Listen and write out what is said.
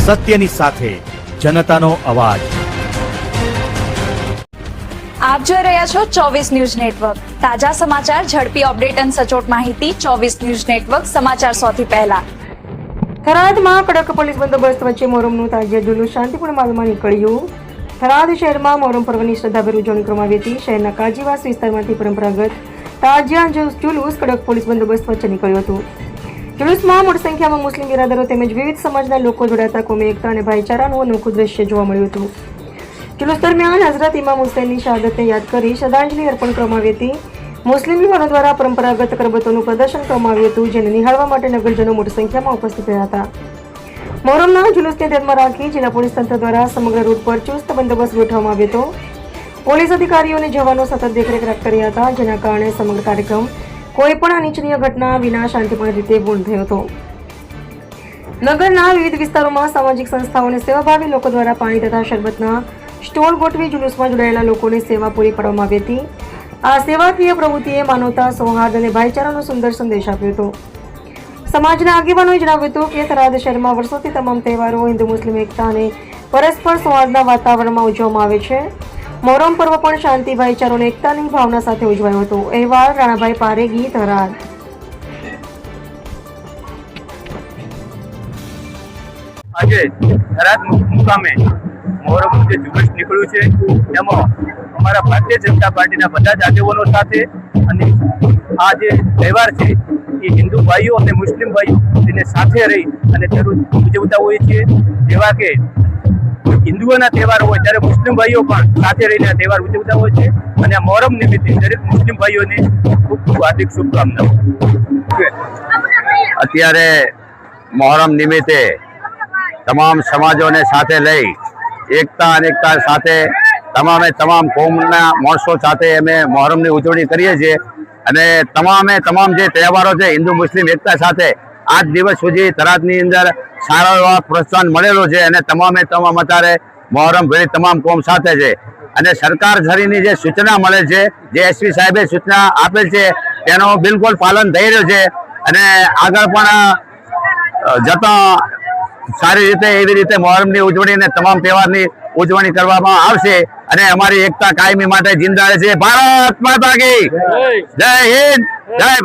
સત્યની સાથે જનતાનો અવાજ। આપ જોઈ રહ્યા છો 24 ન્યૂઝ નેટવર્ક। તાજા સમાચાર, ઝડપી અપડેટ અને સચોટ માહિતી 24 ન્યૂઝ નેટવર્ક સમાચાર સૌથી પહેલા। થરાદમાં કડક પોલીસ બંદોબસ્ત વચ્ચે મોહરમનું તાજિયા જુલુસ શાંતિપૂર્ણ માર્ગમાં નીકળ્યું। થરાદ શહેરમાં મોહરમ પર્વની શ્રદ્ધાભેર ઉજવણી કરવામાં આવી હતી। શહેરના કાજીવાસ વિસ્તારમાંથી પરંપરાગત તાજિયા જુલુસ કડક પોલીસ બંદોબસ્ત વચ્ચે નીકળ્યું હતું। જુલુસમાં મોટી સંખ્યામાં મુસ્લિમ બિરાદરો તેમજ વિવિધ સમાજના લોકો જોડાતા કોમી એકતા અને ભાઈચારાનું અનોખું દ્રશ્ય જોવા મળ્યું હતું। જુલુસ દરમિયાન હઝરત ઇમામ હુસૈનની શહાદતને યાદ કરી શ્રદ્ધાંજલિ અર્પણ કરવામાં આવી હતી। મુસ્લિમ યુવાનો દ્વારા પરંપરાગત કરબતોનું પ્રદર્શન કરવામાં આવ્યું હતું, જેને નિહાળવા માટે નગરજનો મોટી સંખ્યામાં ઉપસ્થિત રહ્યા હતા। મોહરમના જુલુસને ધ્યાનમાં રાખી જિલ્લા પોલીસ તંત્ર દ્વારા સમગ્ર રૂટ પર ચુસ્ત બંદોબસ્ત ગોઠવવામાં આવ્યો હતો। પોલીસ અધિકારીઓ અને જવાનો સતત દેખરેખ કર્યા હતા, જેના કારણે સમગ્ર કાર્યક્રમ કોઈ પણ અનિચ્છનીય ઘટના વિના શાંતિપૂર્ણ રીતે પૂર્ણ થયો હતો। નગરના વિવિધ વિસ્તારોમાં સામાજિક સંસ્થાઓ અને સેવાભાવી લોકો દ્વારા પાણી તથા શરબતના સ્ટોલ ગોઠવી જુલુસમાં જોડાયેલા લોકોને સેવા પૂરી પાડવામાં આવી હતી। આ સેવાકીય પ્રવૃત્તિએ માનવતા, સૌહાર્દ અને ભાઈચારાનો સુંદર સંદેશ આપ્યો હતો। સમાજના આગેવાનોએ જણાવ્યું હતું કે થરાદ શહેરમાં વર્ષોથી તમામ તહેવારો હિન્દુ મુસ્લિમ એકતા અને પરસ્પર સૌહાર્દના વાતાવરણમાં ઉજવવામાં આવે છે। મોહરમ પર્વ પણ શાંતિ, ભાઈચારો અને એકતાની ભાવના સાથે ઉજવાયો હતો। અહેવાલ રાણાભાઈ પારેગી, થરાદ। આજે થરાદ મુકામે મોહરમનું જે જુલુસ નીકળ્યું છે એમાં અમારા ભારતીય જનતા પાર્ટીના બધા જ આગેવાનો સાથે અને આ જે તહેવાર છે એ હિન્દુ ભાઈઓ અને મુસ્લિમ ભાઈઓ તેને સાથે રહી અને તેનું ઉજવતા હોઈએ છીએ। જેવા કે હિન્દુઓના તહેવારો હોય ત્યારે મુસ્લિમ ભાઈઓ પણ સાથે રહીને આ તહેવાર ઉજવતા હોય છે અને આ મોહરમ નિમિત્તે દરેક મુસ્લિમ ભાઈઓને ખૂબ ખૂબ હાર્દિક શુભકામનાઓ। અત્યારે મોહરમ નિમિત્તે તમામ સમાજોને સાથે લઈ એકતા અનેકતા સાથે તમામ કોમના માણસો સાથે અમે મોહરમની ઉજવણી કરીએ છીએ અને તમામ જે તહેવારો છે હિન્દુ મુસ્લિમ એકતા સાથે આજ દિવસ સુધી થરાદની અંદર સારો એવા પ્રોત્સાહન મળેલું છે અને તમામ અત્યારે મોહરમ ભેળી તમામ કોમ સાથે છે અને સરકાર શ્રીની જે સૂચના મળે છે, જે એસપી સાહેબે સૂચના આપેલ છે તેનું બિલકુલ પાલન થઈ રહ્યું છે અને આગળ પણ જતા સારી રીતે એવી રીતે મોહરમની ઉજવણી અને તમામ તહેવારની ઉજવણી કરવામાં આવશે અને અમારી એકતા કાયમી માટે જિંદા રહેશે। ભારત માતા કી જય હિન્દ, જય